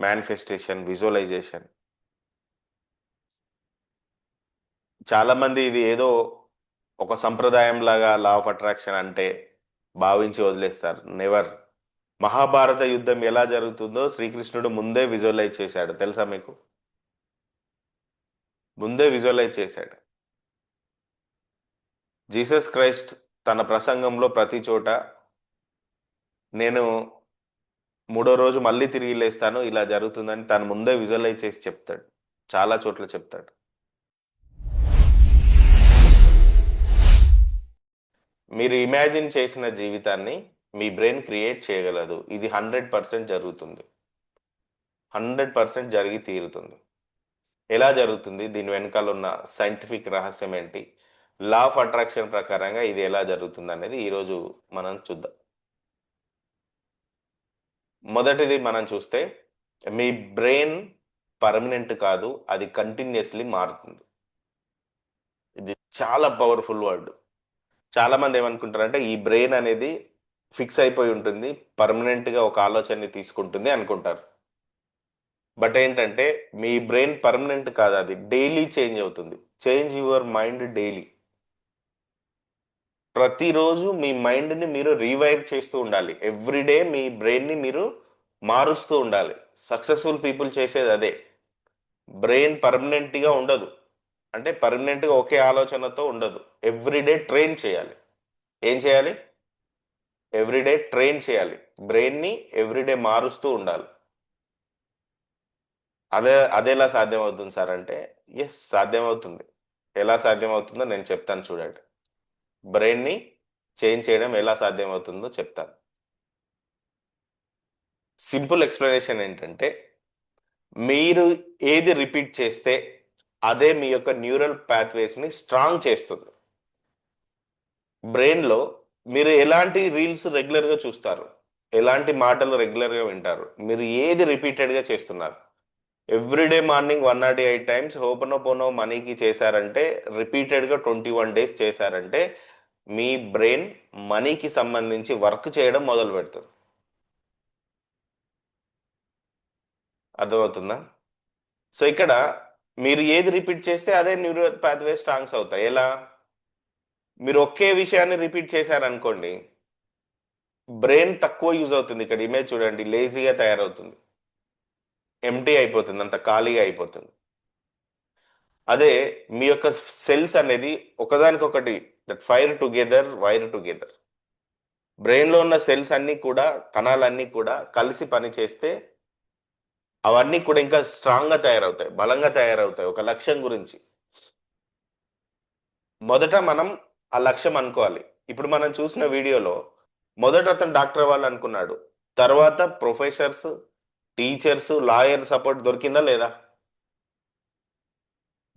Manifestation, visualisation. చాలామంది ఇది ఏదో ఒక సంప్రదాయంలాగా లా ఆఫ్ అట్రాక్షన్ అంటే భావించి వదిలేస్తారు. నెవర్. మహాభారత యుద్ధం ఎలా జరుగుతుందో శ్రీకృష్ణుడు ముందే విజువలైజ్ చేశాడు. తెలుసా మీకు? ముందే విజువలైజ్ చేశాడు. జీసస్ క్రైస్ట్ తన ప్రసంగంలో ప్రతి చోట నేను మూడో రోజు మళ్ళీ తిరిగి లేస్తాను, ఇలా జరుగుతుందని తను ముందే విజువలైజ్ చేసి చెప్తాడు. చాలా చోట్ల చెప్తాడు. మీరు ఇమాజిన్ చేసిన జీవితాన్ని మీ బ్రెయిన్ క్రియేట్ చేయగలదు. ఇది 100% జరుగుతుంది. 100% జరిగి తీరుతుంది. ఎలా జరుగుతుంది? దీని వెనకాల ఉన్న సైంటిఫిక్ రహస్యం ఏంటి? లా ఆఫ్ అట్రాక్షన్ ప్రకారంగా ఇది ఎలా జరుగుతుంది అనేది ఈరోజు మనం చూద్దాం. మొదటిది మనం చూస్తే, మీ బ్రెయిన్ పర్మనెంట్ కాదు, అది కంటిన్యూస్లీ మారుతుంది. ఇది చాలా పవర్ఫుల్ వర్డ్. చాలా మంది ఏమనుకుంటారంటే ఈ బ్రెయిన్ అనేది ఫిక్స్ అయిపోయి ఉంటుంది, పర్మనెంట్గా ఒక ఆలోచనని తీసుకుంటుంది అనుకుంటారు. బట్ ఏంటంటే మీ బ్రెయిన్ పర్మనెంట్ కాదు, అది డైలీ చేంజ్ అవుతుంది. Change your mind daily. ప్రతిరోజు మీ మైండ్ని మీరు రీవైర్ చేస్తూ ఉండాలి. ఎవ్రీడే మీ బ్రెయిన్ని మీరు మారుస్తూ ఉండాలి. సక్సెస్ఫుల్ పీపుల్ చేసేది అదే. బ్రెయిన్ పర్మనెంట్గా ఉండదు, అంటే పర్మనెంట్గా ఒకే ఆలోచనతో ఉండదు. ఎవ్రీడే ట్రైన్ చేయాలి. ఏం చేయాలి? ఎవ్రీడే ట్రైన్ చేయాలి. బ్రెయిన్ని ఎవ్రీడే మారుస్తూ ఉండాలి. అదేలా సాధ్యమవుతుంది సార్ అంటే, ఎస్, సాధ్యమవుతుంది. ఎలా సాధ్యమవుతుందో నేను చెప్తాను, చూడండి. బ్రెయిన్ని చేంజ్ చేయడం ఎలా సాధ్యమవుతుందో చెప్తాను. సింపుల్ ఎక్స్ప్లెనేషన్ ఏంటంటే, మీరు ఏది రిపీట్ చేస్తే అదే మీ యొక్క న్యూరల్ పాత్వేస్ని స్ట్రాంగ్ చేస్తుంది. బ్రెయిన్లో మీరు ఎలాంటి రీల్స్ రెగ్యులర్గా చూస్తారు, ఎలాంటి మాటలు రెగ్యులర్గా వింటారు, మీరు ఏది రిపీటెడ్గా చేస్తున్నారు. ఎవ్రీడే మార్నింగ్ 108 టైమ్స్ హోపనోపోనో మనీకి చేశారంటే, రిపీటెడ్గా 21 డేస్ చేశారంటే, మీ బ్రెయిన్ మనీకి సంబంధించి వర్క్ చేయడం మొదలు పెడుతుంది. అర్థమవుతుందా? సో ఇక్కడ మీరు ఏది రిపీట్ చేస్తే అదే న్యూరల్ పాత్వే స్ట్రాంగ్స్ అవుతాయి. ఎలా? మీరు ఒకే విషయాన్ని రిపీట్ చేశారనుకోండి, బ్రెయిన్ తక్కువ యూజ్ అవుతుంది. ఇక్కడ ఇమేజ్ చూడండి, లేజీగా తయారవుతుంది, ఎంటీ అయిపోతుంది, అంత ఖాళీగా అయిపోతుంది. అదే మీ యొక్క సెల్స్ అనేది ఒకదానికొకటి that fire together, wire together. బ్రెయిన్లో ఉన్న సెల్స్ అన్నీ కూడా, కణాలన్నీ కూడా కలిసి పనిచేస్తే అవన్నీ కూడా ఇంకా స్ట్రాంగ్గా తయారవుతాయి, బలంగా తయారవుతాయి. ఒక లక్ష్యం గురించి మొదట మనం ఆ లక్ష్యం అనుకోవాలి. ఇప్పుడు మనం చూసిన వీడియోలో మొదట అతను డాక్టర్ అవ్వాలి అనుకున్నాడు, తర్వాత ప్రొఫెసర్స్, టీచర్స్, లాయర్ సపోర్ట్ దొరికిందా లేదా?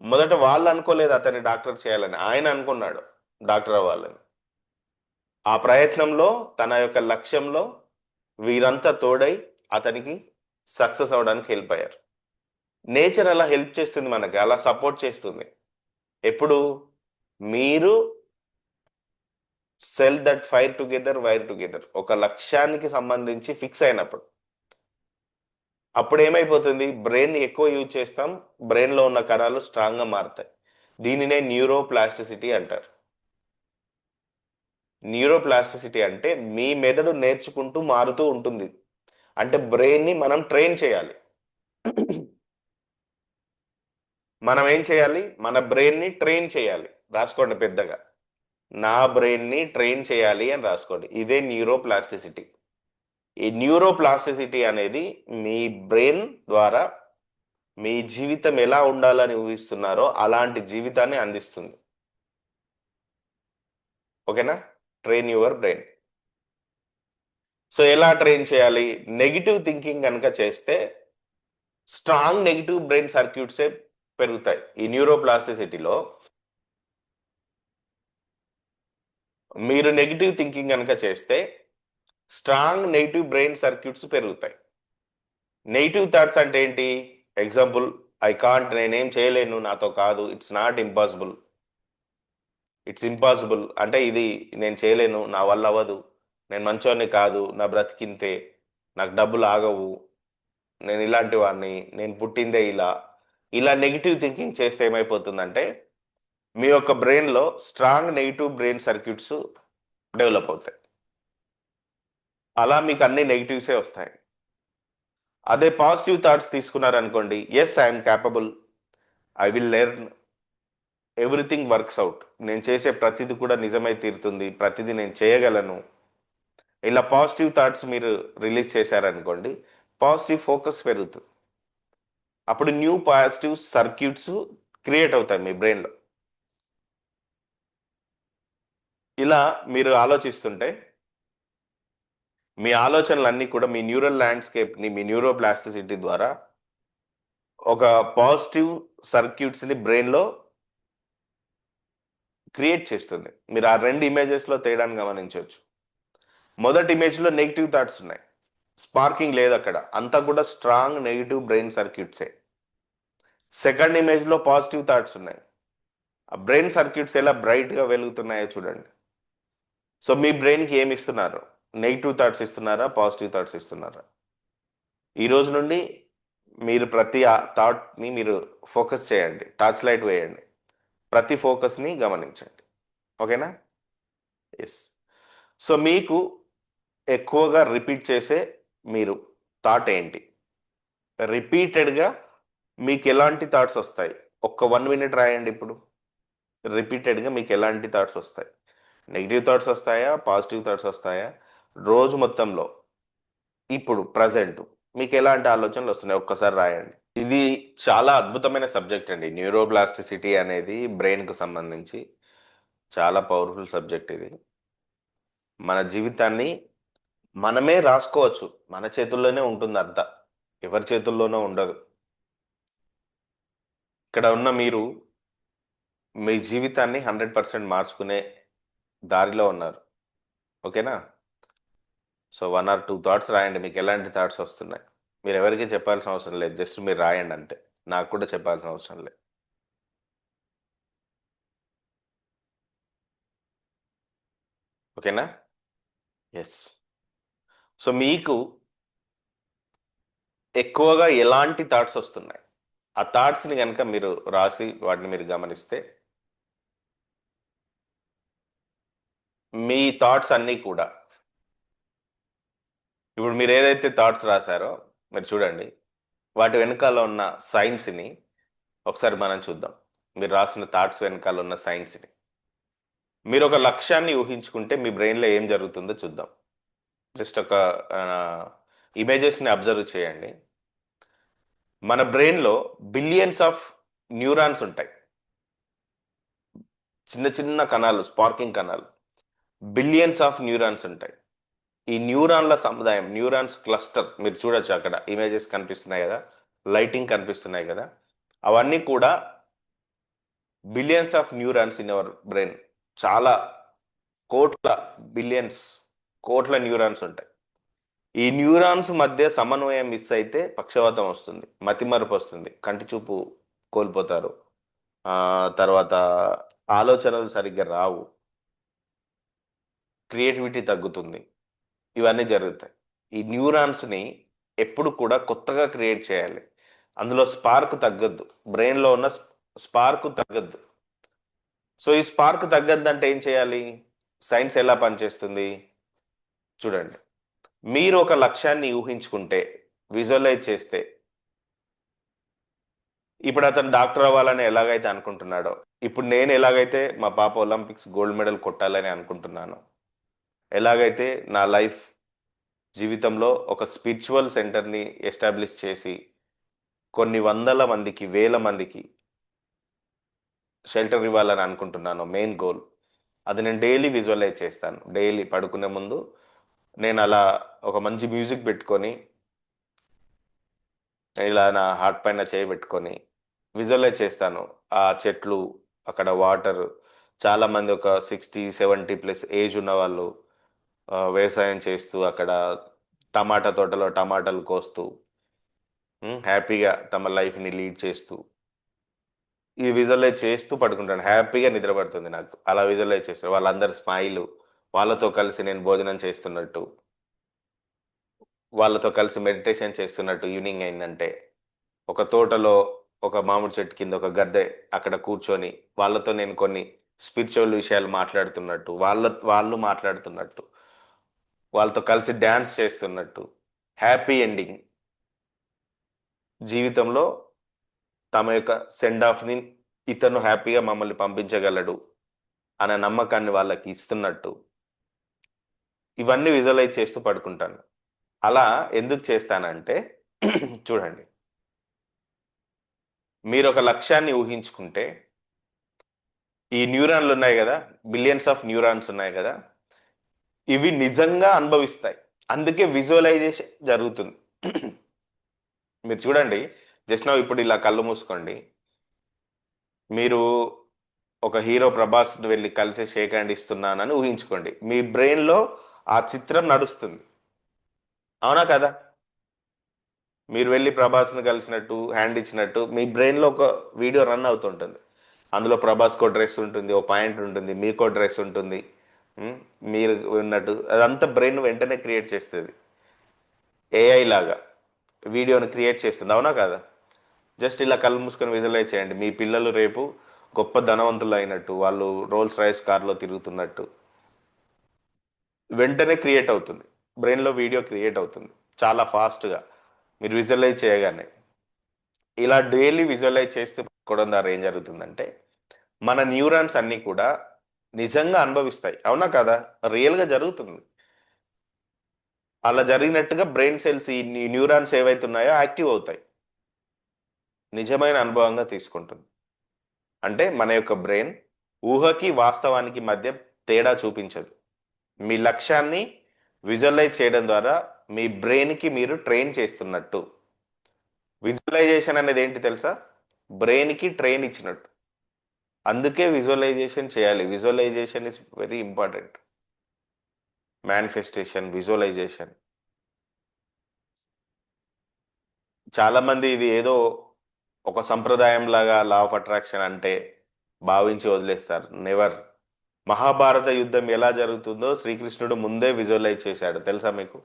మొదట వాళ్ళు అనుకోలేదు అతన్ని డాక్టర్ చేయాలని, ఆయన అనుకున్నాడు డాక్టర్ అవ్వాలని. ఆ ప్రయత్నంలో, తన యొక్క లక్ష్యంలో వీరంతా తోడై అతనికి సక్సెస్ అవడానికి హెల్ప్ అయ్యారు. నేచర్ అలా హెల్ప్ చేస్తుంది మనకి, అలా సపోర్ట్ చేస్తుంది. ఎప్పుడు? మీరు cell that fire together, wire together, ఒక లక్ష్యానికి సంబంధించి ఫిక్స్ అయినప్పుడు. అప్పుడు ఏమైపోతుంది? బ్రెయిన్ ఎక్కువ యూజ్ చేస్తాం, బ్రెయిన్లో ఉన్న కణాలు స్ట్రాంగ్గా మారుతాయి. దీనినే న్యూరోప్లాస్టిసిటీ అంటారు. న్యూరోప్లాస్టిసిటీ అంటే మీ మెదడు నేర్చుకుంటూ మారుతూ ఉంటుంది. అంటే బ్రెయిన్ని మనం ట్రైన్ చేయాలి. మనం ఏం చేయాలి? మన బ్రెయిన్ని ట్రైన్ చేయాలి. రాసుకోండి పెద్దగా, నా బ్రెయిన్ని ట్రైన్ చేయాలి అని రాసుకోండి. ఇదే న్యూరోప్లాస్టిసిటీ. ఈ న్యూరోప్లాస్టిసిటీ అనేది మీ బ్రెయిన్ ద్వారా మీ జీవితం ఎలా ఉండాలని ఊహిస్తున్నారో అలాంటి జీవితాన్ని అందిస్తుంది. ఓకేనా? Train your brain. సో ఎలా ట్రైన్ చేయాలి? నెగిటివ్ థింకింగ్ కనుక చేస్తే స్ట్రాంగ్ నెగిటివ్ బ్రెయిన్ సర్క్యూట్సే పెరుగుతాయి. ఈ న్యూరోప్లాస్టిసిటీలో మీరు నెగిటివ్ థింకింగ్ కనుక చేస్తే స్ట్రాంగ్ నెగిటివ్ బ్రెయిన్ సర్క్యూట్స్ పెరుగుతాయి. నెగిటివ్ థాట్స్ అంటే ఏంటి? ఎగ్జాంపుల్, ఐ కాంట్, నేనేం చేయలేను, నాతో కాదు, it's not impossible. It's impossible అంటే ఇది నేను చేయలేను, నా వల్ల అవ్వదు, నేను మంచోని కాదు, నా బ్రతికింతే, నాకు డబ్బులు ఆగవు, నేను ఇలాంటి వాడిని, నేను పుట్టిందే ఇలా, ఇలా నెగిటివ్ థింకింగ్ చేస్తే ఏమైపోతుందంటే మీ యొక్క బ్రెయిన్లో strong negative brain circuits develop అవుతాయి. అలా మీకు అన్ని నెగిటివ్సే వస్తాయి. అదే పాజిటివ్ థాట్స్ తీసుకున్నారనుకోండి, yes I'm capable, I will learn, everything works out, నేను చేసే ప్రతిదీ కూడా నిజమై తీరుతుంది, ప్రతిదీ నేను చేయగలను. ఇలా పాజిటివ్ థాట్స్ మీరు రిలీజ్ చేశారనుకోండి, పాజిటివ్ ఫోకస్ పెరుగుతుంది. అప్పుడు న్యూ పాజిటివ్ సర్క్యూట్స్ క్రియేట్ అవుతాయి మీ బ్రెయిన్లో. ఇలా మీరు ఆలోచిస్తుంటే మీ ఆలోచనలన్నీ కూడా మీ న్యూరల్ ల్యాండ్స్కేప్ని, మీ న్యూరోప్లాస్టిసిటీ ద్వారా ఒక పాజిటివ్ సర్క్యూట్స్ని బ్రెయిన్లో క్రియేట్ చేస్తుంది. మీరు ఆ రెండు ఇమేజెస్లో తేడాన్ని గమనించవచ్చు. మొదటి ఇమేజ్లో నెగిటివ్ థాట్స్ ఉన్నాయి, స్పార్కింగ్ లేదు అక్కడ, అంతా కూడా స్ట్రాంగ్ నెగిటివ్ బ్రెయిన్ సర్క్యూట్సే. సెకండ్ ఇమేజ్లో పాజిటివ్ థాట్స్ ఉన్నాయి, ఆ బ్రెయిన్ సర్క్యూట్స్ ఎలా బ్రైట్గా వెలుగుతున్నాయో చూడండి. సో మీ బ్రెయిన్కి ఏమి ఇస్తున్నారు? నెగిటివ్ థాట్స్ ఇస్తున్నారా, పాజిటివ్ థాట్స్ ఇస్తున్నారా? ఈ రోజు నుండి మీరు ప్రతి థాట్ని మీరు ఫోకస్ చేయండి, టార్చ్ లైట్ వేయండి, ప్రతి ఫోకస్ని గమనించండి. ఓకేనా? ఎస్. సో మీకు ఎక్కువగా రిపీట్ చేసే మీరు థాట్ ఏంటి? రిపీటెడ్గా మీకు ఎలాంటి థాట్స్ వస్తాయి? ఒక్క 1 మినిట్ రాయండి ఇప్పుడు. రిపీటెడ్గా మీకు ఎలాంటి థాట్స్ వస్తాయి? నెగిటివ్ థాట్స్ వస్తాయా, పాజిటివ్ థాట్స్ వస్తాయా? రోజు మొత్తంలో ఇప్పుడు ప్రజెంట్ మీకు ఎలాంటి ఆలోచనలు వస్తున్నాయి ఒక్కసారి రాయండి. ఇది చాలా అద్భుతమైన సబ్జెక్ట్ అండి. న్యూరోప్లాస్టిసిటీ అనేది బ్రెయిన్కు సంబంధించి చాలా పవర్ఫుల్ సబ్జెక్ట్ ఇది. మన జీవితాన్ని మనమే రాసుకోవచ్చు, మన చేతుల్లోనే ఉంటుంది అంతా, ఎవరి చేతుల్లోనో ఉండదు. ఇక్కడ ఉన్న మీరు మీ జీవితాన్ని 100% మార్చుకునే దారిలో ఉన్నారు. ఓకేనా? సో 1 or 2 థాట్స్ రాయండి, మీకు ఎలాంటి థాట్స్ వస్తున్నాయి. మీరు ఎవరికి చెప్పాల్సిన అవసరం లేదు, జస్ట్ మీరు రాయండి అంతే. నాకు కూడా చెప్పాల్సిన అవసరం లేదు. ఓకేనా? ఎస్. సో మీకు ఎక్కువగా ఎలాంటి థాట్స్ వస్తున్నాయి, ఆ థాట్స్ని కనుక మీరు రాసి వాటిని మీరు గమనిస్తే మీ థాట్స్ అన్నీ కూడా ఇప్పుడు మీరు ఏదైతే థాట్స్ రాశారో మీరు చూడండి, వాటి వెనకాల ఉన్న సైన్స్ని ఒకసారి మనం చూద్దాం. మీరు రాసిన థాట్స్ వెనకాల ఉన్న సైన్స్ని మీరు ఒక లక్ష్యాన్ని ఊహించుకుంటే మీ బ్రెయిన్లో ఏం జరుగుతుందో చూద్దాం. జస్ట్ ఒక ఇమేజెస్ని అబ్జర్వ్ చేయండి. మన బ్రెయిన్లో బిలియన్స్ ఆఫ్ న్యూరాన్స్ ఉంటాయి, చిన్న చిన్న కణాలు, స్పార్కింగ్ కణాలు, బిలియన్స్ ఆఫ్ న్యూరాన్స్ ఉంటాయి. ఈ న్యూరాన్ల సముదాయం, న్యూరాన్స్ క్లస్టర్ మీరు చూడొచ్చు, అక్కడ ఇమేజెస్ కనిపిస్తున్నాయి కదా, లైటింగ్ కనిపిస్తున్నాయి కదా, అవన్నీ కూడా billions of neurons in our brain. చాలా కోట్ల, బిలియన్స్, కోట్ల న్యూరాన్స్ ఉంటాయి. ఈ న్యూరాన్స్ మధ్య సమన్వయం మిస్ అయితే పక్షవాతం వస్తుంది, మతిమరుపు వస్తుంది, కంటి చూపు కోల్పోతారు, తర్వాత ఆలోచనలు సరిగ్గా రావు, క్రియేటివిటీ తగ్గుతుంది, ఇవన్నీ జరుగుతాయి. ఈ న్యూరాన్స్ని ఎప్పుడు కూడా కొత్తగా క్రియేట్ చేయాలి, అందులో స్పార్క్ తగ్గద్దు, బ్రెయిన్లో ఉన్న స్పార్క్ తగ్గద్దు. సో ఈ స్పార్క్ తగ్గద్దంటే ఏం చేయాలి? సైన్స్ ఎలా పనిచేస్తుంది చూడండి. మీరు ఒక లక్ష్యాన్ని ఊహించుకుంటే, విజువలైజ్ చేస్తే, ఇప్పుడు అతను డాక్టర్ అవ్వాలని ఎలాగైతే అనుకుంటున్నాడో, ఇప్పుడు నేను ఎలాగైతే మా పాప ఒలింపిక్స్ గోల్డ్ మెడల్ కొట్టాలని అనుకుంటున్నాను, ఎలాగైతే నా లైఫ్ జీవితంలో ఒక స్పిరిచువల్ సెంటర్ని ఎస్టాబ్లిష్ చేసి కొన్ని వందల మందికి, వేల మందికి షెల్టర్ ఇవ్వాలని అనుకుంటున్నాను, మెయిన్ గోల్, అది నేను డైలీ విజువలైజ్ చేస్తాను. డైలీ పడుకునే ముందు నేను అలా ఒక మంచి మ్యూజిక్ పెట్టుకొని, ఇలా నా హార్ట్ పైన చేయబెట్టుకొని విజువలైజ్ చేస్తాను. ఆ చెట్లు, అక్కడ వాటర్, చాలామంది ఒక 60-70+ ఏజ్ ఉన్న వాళ్ళు వ్యవసాయం చేస్తూ, అక్కడ టమాటా తోటలో టమాటాలు కోస్తూ హ్యాపీగా తమ లైఫ్ని లీడ్ చేస్తూ, ఈ విజువలైజ్ చేస్తూ పడుకుంటాను. హ్యాపీగా నిద్రపడుతుంది నాకు అలా విజువలైజ్ చేస్తాను. వాళ్ళందరి స్మైలు, వాళ్ళతో కలిసి నేను భోజనం చేస్తున్నట్టు, వాళ్ళతో కలిసి మెడిటేషన్ చేస్తున్నట్టు ఈవినింగ్ అయిందంటే, ఒక తోటలో ఒక మామిడి చెట్టు కింద ఒక గద్దె అక్కడ కూర్చొని వాళ్ళతో నేను కొన్ని స్పిరిచువల్ విషయాలు మాట్లాడుతున్నట్టు, వాళ్ళు మాట్లాడుతున్నట్టు, వాళ్ళతో కలిసి డ్యాన్స్ చేస్తున్నట్టు, హ్యాపీ ఎండింగ్ జీవితంలో తమ యొక్క సెండ్ ఆఫ్ని ఇతను హ్యాపీగా మమ్మల్ని పంపించగలడు అనే నమ్మకాన్ని వాళ్ళకి ఇస్తున్నట్టు, ఇవన్నీ విజువలైజ్ చేస్తూ పడుకుంటాను. అలా ఎందుకు చేస్తానంటే చూడండి, మీరు ఒక లక్ష్యాన్ని ఊహించుకుంటే ఈ న్యూరాన్లు ఉన్నాయి కదా, బిలియన్స్ ఆఫ్ న్యూరాన్స్ ఉన్నాయి కదా, ఇవి నిజంగా అనుభవిస్తాయి. అందుకే విజువలైజేషన్ జరుగుతుంది. మీరు చూడండి, జస్ట్ నౌ ఇప్పుడు ఇలా కళ్ళు మూసుకోండి. మీరు ఒక హీరో ప్రభాస్ వెళ్ళి కలిసి షేక్ హ్యాండ్ ఇస్తున్నానని ఊహించుకోండి. మీ బ్రెయిన్లో ఆ చిత్రం నడుస్తుంది, అవునా కదా? మీరు వెళ్ళి ప్రభాస్ని కలిసినట్టు హ్యాండ్ ఇచ్చినట్టు మీ బ్రెయిన్లో ఒక వీడియో రన్ అవుతుంటుంది. అందులో ప్రభాస్కో డ్రెస్ ఉంటుంది, ఓ పాయింట్ ఉంటుంది, మీకో డ్రెస్ ఉంటుంది, మీరు ఉన్నట్టు అదంతా బ్రెయిన్ వెంటనే క్రియేట్ చేస్తుంది. ఏఐ లాగా వీడియోని క్రియేట్ చేస్తుంది, అవునా కదా? జస్ట్ ఇలా కళ్ళు మూసుకొని విజువలైజ్ చేయండి, మీ పిల్లలు రేపు గొప్ప ధనవంతులు అయినట్టు, వాళ్ళు రోల్స్ రాయిస్ కార్లో తిరుగుతున్నట్టు వెంటనే క్రియేట్ అవుతుంది. బ్రెయిన్లో వీడియో క్రియేట్ అవుతుంది చాలా ఫాస్ట్గా మీరు విజువలైజ్ చేయగానే. ఇలా డైలీ విజువలైజ్ చేస్తూ పడుకోవడం ద్వారా ఏం జరుగుతుందంటే, మన న్యూరాన్స్ అన్నీ కూడా నిజంగా అనుభవిస్తాయి, అవునా కదా? రియల్గా జరుగుతుంది. అలా జరిగినట్టుగా బ్రెయిన్ సెల్స్, ఈ న్యూరాన్స్ ఏవైతే ఉన్నాయో యాక్టివ్ అవుతాయి, నిజమైన అనుభవంగా తీసుకుంటుంది. అంటే మన యొక్క బ్రెయిన్ ఊహకి వాస్తవానికి మధ్య తేడా చూపించదు. మీ లక్ష్యాన్ని విజువలైజ్ చేయడం ద్వారా మీ బ్రెయిన్కి మీరు ట్రైన్ చేస్తున్నట్టు. విజువలైజేషన్ అనేది ఏంటి తెలుసా? బ్రెయిన్కి ట్రైన్ ఇచ్చినట్టు. అందుకే విజువలైజేషన్ చేయాలి. Visualisation is very important. Manifestation, visualisation. చాలామంది ఇది ఏదో ఒక సంప్రదాయం లాగా లా ఆఫ్ అట్రాక్షన్ అంటే భావించి వదిలేస్తారు. నెవర్. మహాభారత యుద్ధం ఎలా జరుగుతుందో శ్రీకృష్ణుడు ముందే విజువలైజ్ చేశాడు, తెలుసా మీకు?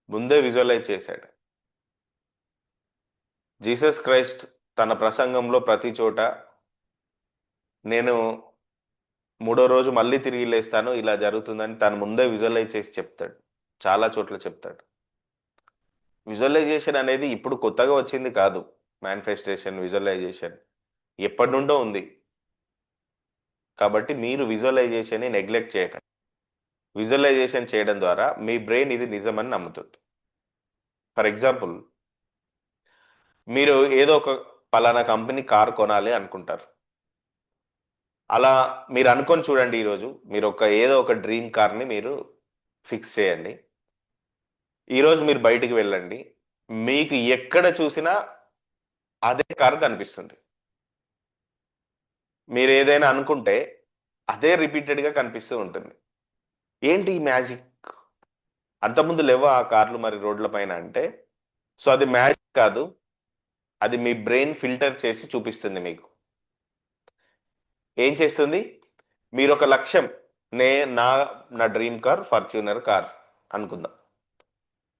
ముందే విజువలైజ్ చేశాడు. జీసస్ క్రైస్ట్ తన ప్రసంగంలో ప్రతి చోట నేను మూడో రోజు మళ్ళీ తిరిగి లేస్తాను, ఇలా జరుగుతుందని తను ముందే విజువలైజ్ చేసి చెప్తాడు. చాలా చోట్ల చెప్తాడు. విజువలైజేషన్ అనేది ఇప్పుడు కొత్తగా వచ్చింది కాదు. మేనిఫెస్టేషన్, విజువలైజేషన్ ఎప్పటి నుండో ఉంది. కాబట్టి మీరు విజువలైజేషన్ని నెగ్లెక్ట్ చేయకండి. విజువలైజేషన్ చేయడం ద్వారా మీ బ్రెయిన్ ఇది నిజమని నమ్ముతుంది. ఫర్ ఎగ్జాంపుల్, మీరు ఏదో ఒక పలానా కంపెనీ కార్ కొనాలి అనుకుంటారు. అలా మీరు అనుకొని చూడండి, ఈరోజు మీరు ఏదో ఒక డ్రీమ్ కార్ని మీరు ఫిక్స్ చేయండి. ఈరోజు మీరు బయటికి వెళ్ళండి, మీకు ఎక్కడ చూసినా అదే కారు కనిపిస్తుంది. మీరు ఏదైనా అనుకుంటే అదే రిపీటెడ్గా కనిపిస్తూ ఉంటుంది. ఏంటి ఈ మ్యాజిక్? అంతకుముందు లేవా ఆ కార్లు మరి రోడ్ల పైన అంటే? సో అది మ్యాజిక్ కాదు, అది మీ బ్రెయిన్ ఫిల్టర్ చేసి చూపిస్తుంది మీకు. ఏం చేస్తుంది? మీరు ఒక లక్ష్యం, నే నా నా డ్రీమ్ కార్ ఫార్చ్యూనర్ కార్ అనుకుందాం.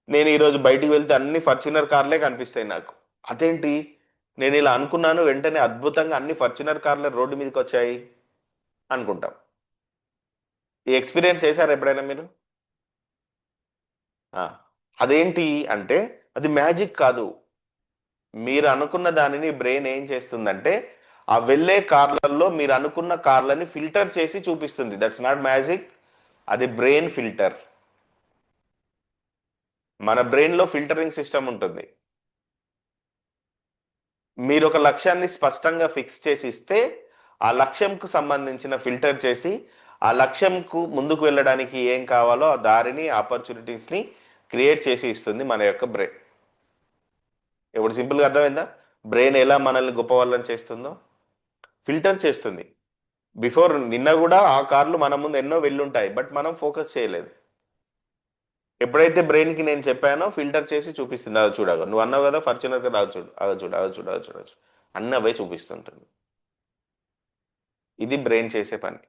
నేను ఈరోజు బయటికి వెళ్తే అన్ని ఫార్చ్యూనర్ కార్లే కనిపిస్తాయి నాకు. అదేంటి, నేను ఇలా అనుకున్నాను, వెంటనే అద్భుతంగా అన్ని ఫార్చ్యూనర్ కార్లే రోడ్డు మీదకి వచ్చాయి అనుకుంటాం. ఈ ఎక్స్పీరియన్స్ చేశారు ఎప్పుడైనా మీరు? అదేంటి అంటే అది మ్యాజిక్ కాదు. మీరు అనుకున్న దానిని బ్రెయిన్ ఏం చేస్తుందంటే ఆ వెళ్ళే కార్లలో మీరు అనుకున్న కార్లని ఫిల్టర్ చేసి చూపిస్తుంది. దట్స్ నాట్ మ్యాజిక్, అది బ్రెయిన్ ఫిల్టర్. మన బ్రెయిన్లో ఫిల్టరింగ్ సిస్టమ్ ఉంటుంది. మీరు ఒక లక్ష్యాన్ని స్పష్టంగా ఫిక్స్ చేసి ఇస్తే ఆ లక్ష్యంకు సంబంధించిన ఫిల్టర్ చేసి ఆ లక్ష్యంకు ముందుకు వెళ్ళడానికి ఏం కావాలో ఆ దారిని, ఆపర్చునిటీస్ని క్రియేట్ చేసి ఇస్తుంది మన యొక్క బ్రెయిన్. ఇప్పుడు సింపుల్గా అర్థమైందా? బ్రెయిన్ ఎలా మనల్ని గొప్ప వాళ్ళని చేస్తుందో ఫిల్టర్ చేస్తుంది. బిఫోర్ నిన్న కూడా ఆ కార్లు మన ముందు ఎన్నో వెళ్ళుంటాయి, బట్ మనం ఫోకస్ చేయలేదు. ఎప్పుడైతే బ్రెయిన్కి నేను చెప్పానో ఫిల్టర్ చేసి చూపిస్తుంది. అది చూడగా నువ్వు అన్నావు కదా ఫార్చునర్ కదా, అది చూడు, అది చూడు, అది చూడు, అది చూడవచ్చు, అన్నవే చూపిస్తుంటుంది. ఇది బ్రెయిన్ చేసే పని.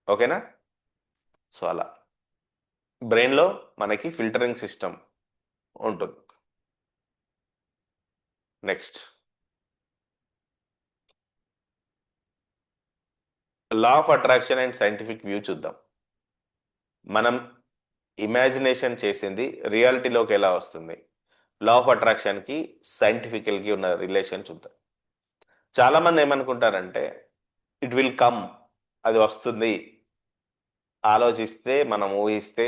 ఓకేనా? సో అలా బ్రెయిన్లో మనకి ఫిల్టరింగ్ సిస్టమ్ ఉంటుంది. Next, law of attraction and scientific view చూద్దాం. మనం ఇమాజినేషన్ చేసింది రియాలిటీలోకి ఎలా వస్తుంది, లా ఆఫ్ అట్రాక్షన్కి సైంటిఫికల్కి ఉన్న రిలేషన్ చూద్దాం. చాలామంది ఏమనుకుంటారంటే ఇట్ విల్ కమ్, అది వస్తుంది, ఆలోచిస్తే మనం ఊహిస్తే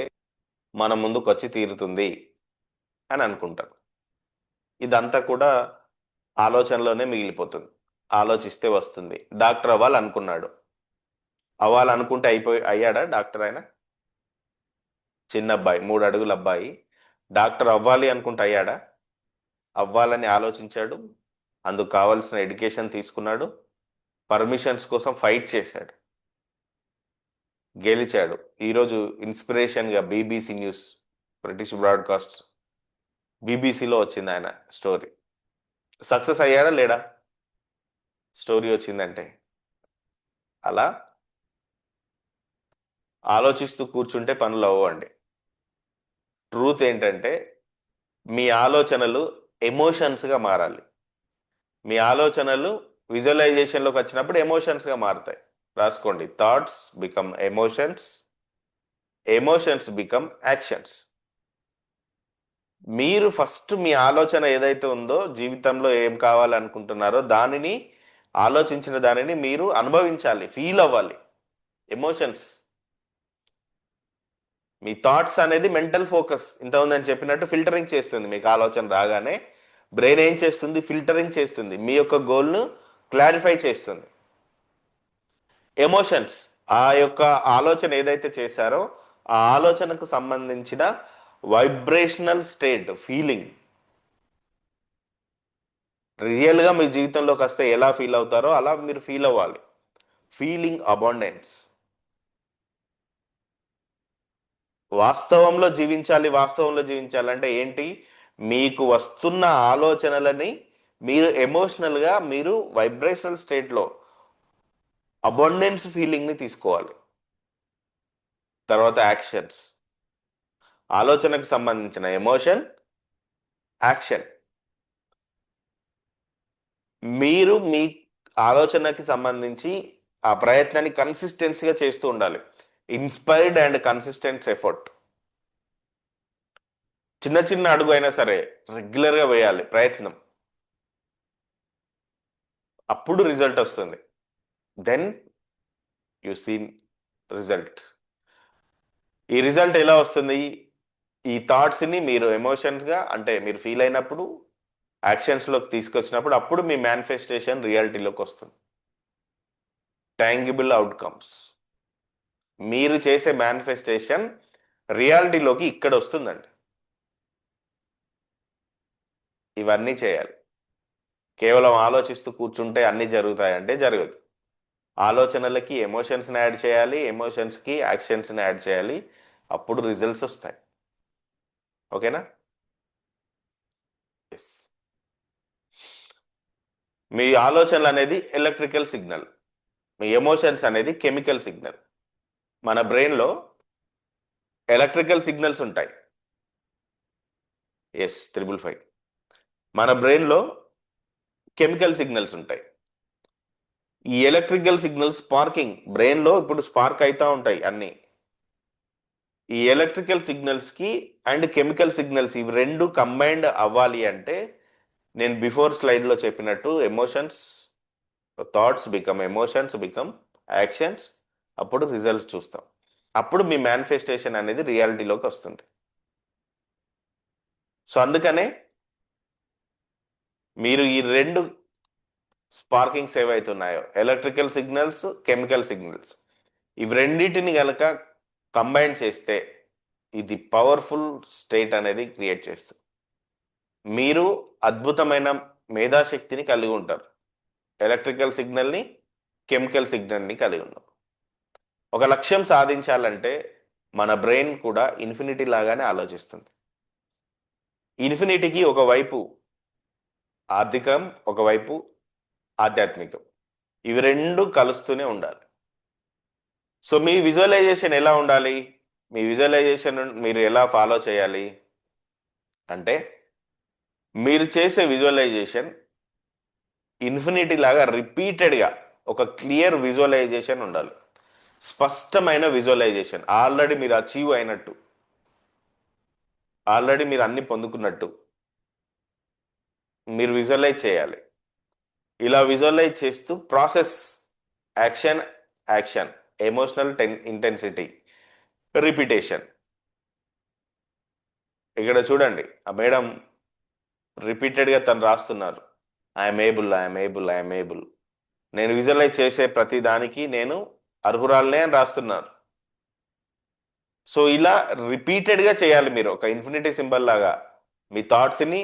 మన ముందుకు వచ్చి తీరుతుంది అని అనుకుంటారు. ఇదంతా కూడా ఆలోచనలోనే మిగిలిపోతుంది. ఆలోచిస్తే వస్తుంది. డాక్టర్ అవ్వాలనుకున్నాడు, అవ్వాలనుకుంటే అయ్యాడా డాక్టర్? ఆయన చిన్న అబ్బాయి, 3 అడుగుల అబ్బాయి డాక్టర్ అవ్వాలి అనుకుంటే అయ్యాడా? అవ్వాలని ఆలోచించాడు, అందుకు కావలసిన ఎడ్యుకేషన్ తీసుకున్నాడు, పర్మిషన్స్ కోసం ఫైట్ చేశాడు, గెలిచాడు. ఈరోజు ఇన్స్పిరేషన్గా బీబీసీ న్యూస్, బ్రిటిష్ బ్రాడ్కాస్ట్, బీబీసీలో వచ్చింది ఆయన స్టోరీ. సక్సెస్ అయ్యాడా లేడా స్టోరీ వచ్చిందంటే? అలా ఆలోచిస్తూ కూర్చుంటే పనులు అవ్వండి. ట్రూత్ ఏంటంటే మీ ఆలోచనలు ఎమోషన్స్గా మారాలి. మీ ఆలోచనలు విజువలైజేషన్లోకి వచ్చినప్పుడు ఎమోషన్స్గా మారుతాయి. రాసుకోండి, thoughts become emotions, emotions become actions. మీరు ఫస్ట్ మీ ఆలోచన ఏదైతే ఉందో, జీవితంలో ఏం కావాలనుకుంటున్నారో దానిని, ఆలోచించిన దానిని మీరు అనుభవించాలి, ఫీల్ అవ్వాలి. ఎమోషన్స్, మీ థాట్స్ అనేది మెంటల్ ఫోకస్, ఇంతకుముందు నేను చెప్పినట్టు ఫిల్టరింగ్ చేస్తుంది. మీకు ఆలోచన రాగానే బ్రెయిన్ ఏం చేస్తుంది? ఫిల్టరింగ్ చేస్తుంది, మీ యొక్క గోల్ను క్లారిఫై చేస్తుంది. ఎమోషన్స్, ఆ యొక్క ఆలోచన ఏదైతే చేశారో ఆ ఆలోచనకు సంబంధించిన వైబ్రేషనల్ స్టేట్, ఫీలింగ్ రియల్గా మీ జీవితంలోకి వస్తే ఎలా ఫీల్ అవుతారో అలా మీరు ఫీల్ అవ్వాలి. Feeling abundance. వాస్తవంలో జీవించాలి. వాస్తవంలో జీవించాలంటే ఏంటి? మీకు వస్తున్న ఆలోచనలని మీరు ఎమోషనల్గా, మీరు వైబ్రేషనల్ స్టేట్లో అబాండెన్స్ ఫీలింగ్ని తీసుకోవాలి. తర్వాత యాక్షన్స్, ఆలోచనకు సంబంధించిన ఎమోషన్, యాక్షన్. మీరు మీ ఆలోచనకి సంబంధించి ఆ ప్రయత్నాన్ని కన్సిస్టెన్సీగా చేస్తూ ఉండాలి. Inspired and consistent effort. చిన్న చిన్న అడుగు అయినా సరే రెగ్యులర్గా వేయాలి ప్రయత్నం, అప్పుడు రిజల్ట్ వస్తుంది. Then you seen result. ఈ రిజల్ట్ ఎలా వస్తుంది? ఈ థాట్స్ని మీరు ఎమోషన్స్గా, అంటే మీరు ఫీల్ అయినప్పుడు యాక్షన్స్లోకి తీసుకొచ్చినప్పుడు అప్పుడు మీ మేనిఫెస్టేషన్ రియాలిటీలోకి వస్తుంది. టాంగిబుల్ అవుట్కమ్స్. మీరు చేసే మేనిఫెస్టేషన్ రియాలిటీలోకి ఇక్కడ వస్తుందండి. ఇవన్నీ చేయాలి. కేవలం ఆలోచిస్తూ కూర్చుంటే అన్నీ జరుగుతాయంటే జరగదు. ఆలోచనలకి ఎమోషన్స్ని యాడ్ చేయాలి, ఎమోషన్స్కి యాక్షన్స్ని యాడ్ చేయాలి, అప్పుడు రిజల్ట్స్ వస్తాయి. ఓకేనా? ఎస్. మీ ఆలోచనలు అనేది ఎలక్ట్రికల్ సిగ్నల్, మీ ఎమోషన్స్ అనేది కెమికల్ సిగ్నల్. మన బ్రెయిన్లో ఎలక్ట్రికల్ సిగ్నల్స్ ఉంటాయి. ఎస్, 555. మన బ్రెయిన్లో కెమికల్ సిగ్నల్స్ ఉంటాయి. ఈ ఎలక్ట్రికల్ సిగ్నల్స్ స్పార్కింగ్, బ్రెయిన్లో ఇప్పుడు స్పార్క్ అవుతూ ఉంటాయి అన్నీ. ఈ ఎలక్ట్రికల్ సిగ్నల్స్కి అండ్ కెమికల్ సిగ్నల్స్, ఇవి రెండు కంబైన్డ్ అవ్వాలి అంటే నేను బిఫోర్ స్లైడ్లో చెప్పినట్టు emotions, thoughts become emotions become actions, అప్పుడు రిజల్ట్స్ చూస్తాం. అప్పుడు మీ మేనిఫెస్టేషన్ అనేది రియాలిటీలోకి వస్తుంది. సో అందుకనే మీరు ఈ రెండు స్పార్కింగ్స్ ఏవైతున్నాయో, ఎలక్ట్రికల్ సిగ్నల్స్, కెమికల్ సిగ్నల్స్, ఇవి రెండింటిని కనుక కంబైన్ చేస్తే ఇది పవర్ఫుల్ స్టేట్ అనేది క్రియేట్ చేస్తుంది. మీరు అద్భుతమైన మేధాశక్తిని కలిగి ఉంటారు. ఎలక్ట్రికల్ సిగ్నల్ని, కెమికల్ సిగ్నల్ని కలిగి ఉన్నారు. ఒక లక్ష్యం సాధించాలంటే మన బ్రెయిన్ కూడా ఇన్ఫినిటీ లాగానే ఆలోచిస్తుంది. ఇన్ఫినిటీకి ఒకవైపు ఆర్థికం, ఒకవైపు ఆధ్యాత్మికం, ఇవి రెండు కలుస్తూనే ఉండాలి. సో మీ విజువలైజేషన్ ఎలా ఉండాలి? మీ విజువలైజేషన్ మీరు ఎలా ఫాలో చేయాలి అంటే, మీరు చేసే విజువలైజేషన్ ఇన్ఫినిటీ లాగా రిపీటెడ్గా ఒక క్లియర్ విజువలైజేషన్ ఉండాలి. స్పష్టమైన విజువలైజేషన్, ఆల్రెడీ మీరు అచీవ్ అయినట్టు, ఆల్రెడీ మీరు అన్ని పొందుకున్నట్టు మీరు విజువలైజ్ చేయాలి. ఇలా విజువలైజ్ చేస్తూ process, action, action, emotional intensity, repetition. ఇక్కడ చూడండి, ఆ మేడం రిపీటెడ్గా తను రాస్తున్నారు, I'm able, I'm able, I'm able. నేను విజువలైజ్ చేసే ప్రతి దానికి నేను అర్హురాలనే అని రాస్తున్నారు. సో ఇలా రిపీటెడ్గా చేయాలి మీరు, ఒక ఇన్ఫినిటీ సింబల్ లాగా మీ థాట్స్ని.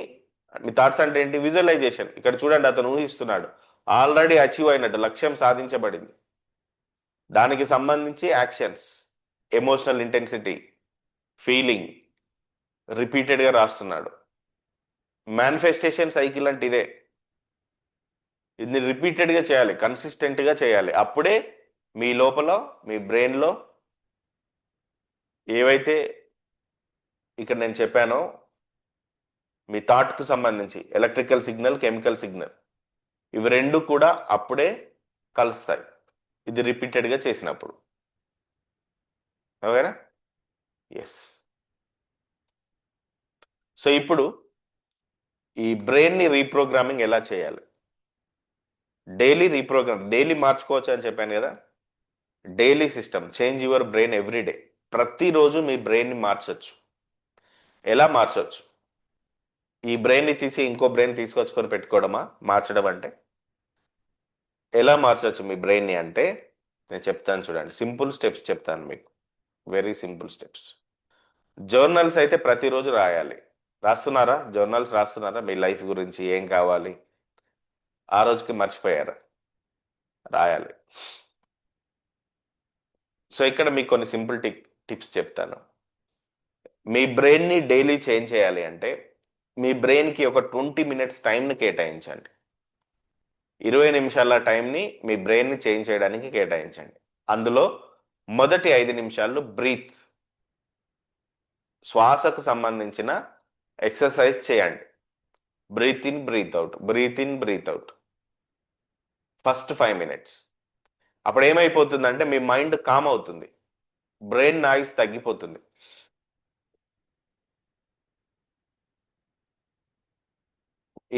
మీ థాట్స్ అంటే ఏంటి? విజువలైజేషన్. ఇక్కడ చూడండి, అతను ఊహిస్తున్నాడు, ఆల్రెడీ అచీవ్ అయినట్టు, లక్ష్యం సాధించబడింది. దానికి సంబంధించి యాక్షన్స్, ఎమోషనల్ ఇంటెన్సిటీ, ఫీలింగ్ రిపీటెడ్గా రాస్తున్నాడు. మేనిఫెస్టేషన్ సైకిల్ అంటే ఇదే. ఇది రిపీటెడ్గా చేయాలి, కన్సిస్టెంట్గా చేయాలి. అప్పుడే మీ లోపల, మీ బ్రెయిన్లో ఏవైతే ఇక్కడ నేను చెప్పానో, మీ థాట్కు సంబంధించి ఎలక్ట్రికల్ సిగ్నల్, కెమికల్ సిగ్నల్, ఇవి రెండు కూడా అప్పుడే కలుస్తాయి, ఇది రిపీటెడ్గా చేసినప్పుడు. ఓకేనా? ఎస్. సో ఇప్పుడు ఈ బ్రెయిన్ని రీప్రోగ్రామింగ్ ఎలా చేయాలి? డైలీ మార్చుకోవచ్చు అని చెప్పాను కదా. Daily system, change your brain every day. ప్రతిరోజు మీ బ్రెయిన్ని మార్చచ్చు. ఎలా మార్చవచ్చు? ఈ బ్రెయిన్ని తీసి ఇంకో బ్రెయిన్ తీసుకొచ్చుకొని పెట్టుకోవడమా మార్చడం అంటే? ఎలా మార్చవచ్చు మీ బ్రెయిన్ని అంటే నేను చెప్తాను చూడండి, సింపుల్ స్టెప్స్ చెప్తాను మీకు, వెరీ సింపుల్ స్టెప్స్. జర్నల్స్ అయితే ప్రతిరోజు రాయాలి. రాస్తున్నారా? జర్నల్స్ రాస్తున్నారా? మీ లైఫ్ గురించి ఏం కావాలి, ఆ రోజుకి మర్చిపోయారా? రాయాలి. సో ఇక్కడ మీకు కొన్ని సింపుల్ టిప్స్ చెప్తాను. మీ బ్రెయిన్ని డైలీ చేంజ్ చేయాలి అంటే మీ బ్రెయిన్కి ఒక 20 మినిట్స్ టైంని కేటాయించండి. 20 నిమిషాల టైంని మీ బ్రెయిన్ని చేంజ్ చేయడానికి కేటాయించండి. అందులో మొదటి 5 నిమిషాలు బ్రీత్, శ్వాసకు సంబంధించిన ఎక్సర్సైజ్ చేయండి. Breathe in, breathe out, breathe in, breathe out. First 5 minutes. అప్పుడు ఏమైపోతుందంటే మీ మైండ్ కామ్ అవుతుంది, బ్రెయిన్ నాయిస్ తగ్గిపోతుంది.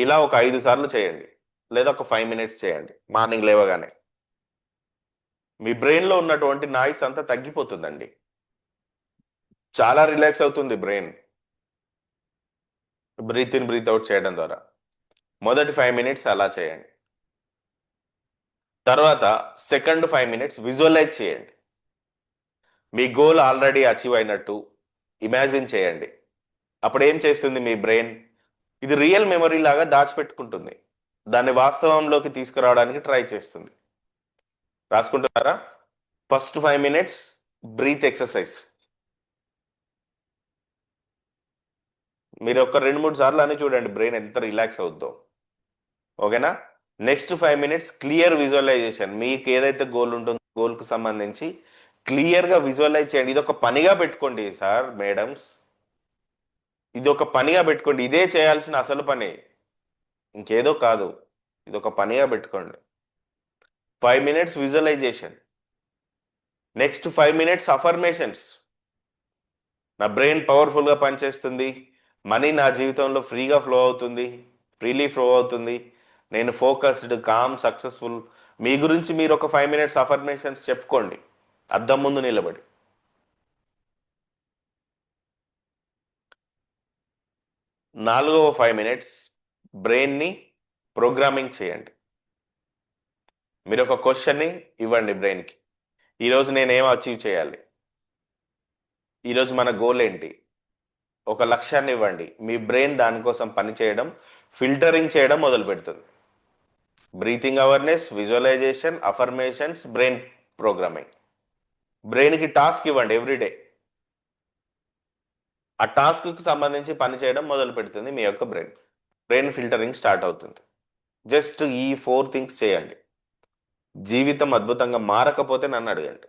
ఇలా ఒక 5 సార్లు చేయండి, లేదా ఒక 5 మినిట్స్ చేయండి మార్నింగ్ లేవగానే. మీ బ్రెయిన్లో ఉన్నటువంటి నాయిస్ అంతా తగ్గిపోతుందండి, చాలా రిలాక్స్ అవుతుంది brain breathe in, breathe out చేయడం ద్వారా. మొదటి 5 మినిట్స్ అలా చేయండి. తర్వాత సెకండ్ 5 మినిట్స్ విజువలైజ్ చేయండి. మీ గోల్ ఆల్రెడీ అచీవ్ అయినట్టు ఇమాజిన్ చేయండి. అప్పుడు ఏం చేస్తుంది మీ బ్రెయిన్? ఇది రియల్ మెమరీ లాగా దాచిపెట్టుకుంటుంది, దాన్ని వాస్తవంలోకి తీసుకురావడానికి ట్రై చేస్తుంది. రాసుకుంటున్నారా? First 5 minutes breath exercise. మీరు ఒక 2-3 సార్లు అని చూడండి, బ్రెయిన్ ఎంత రిలాక్స్ అవుద్దో. ఓకేనా? Next 5 minutes clear visualisation. మీకు ఏదైతే గోల్ ఉంటుందో గోల్కు సంబంధించి క్లియర్గా విజువలైజ్ చేయండి. ఇది ఒక పనిగా పెట్టుకోండి సార్, మేడమ్స్, ఇది ఒక పనిగా పెట్టుకోండి. ఇదే చేయాల్సిన అసలు పని, ఇంకేదో కాదు. ఇది ఒక పనిగా పెట్టుకోండి. 5 minutes visualisation. Next 5 minutes affirmations. నా బ్రెయిన్ పవర్ఫుల్గా పనిచేస్తుంది, మనీ నా జీవితంలో ఫ్రీలీ ఫ్లో అవుతుంది, నేను ఫోకస్డ్, కామ్, సక్సెస్ఫుల్. మీ గురించి మీరు ఒక 5 మినిట్స్ అఫర్మేషన్స్ చెప్పుకోండి అద్దం ముందు నిలబడి. 4వ 5 మినిట్స్ బ్రెయిన్ని ప్రోగ్రామింగ్ చేయండి. మీరు ఒక క్వశ్చన్ని ఇవ్వండి బ్రెయిన్కి, ఈరోజు నేనేం అచీవ్ చేయాలి, ఈరోజు మన గోల్ ఏంటి, ఒక లక్ష్యాన్ని ఇవ్వండి. మీ బ్రెయిన్ దానికోసం పనిచేయడం, ఫిల్టరింగ్ చేయడం మొదలు పెడుతుంది. Breathing awareness, visualisation, affirmations, brain programming. బ్రెయిన్కి టాస్క్ ఇవ్వండి ఎవ్రీడే. ఆ టాస్క్కి సంబంధించి పని చేయడం మొదలు పెడుతుంది మీ యొక్క బ్రెయిన్ ఫిల్టరింగ్ స్టార్ట్ అవుతుంది. జస్ట్ ఈ 4 థింగ్స్ చేయండి. జీవితం అద్భుతంగా మారకపోతే నన్ను అడగండి.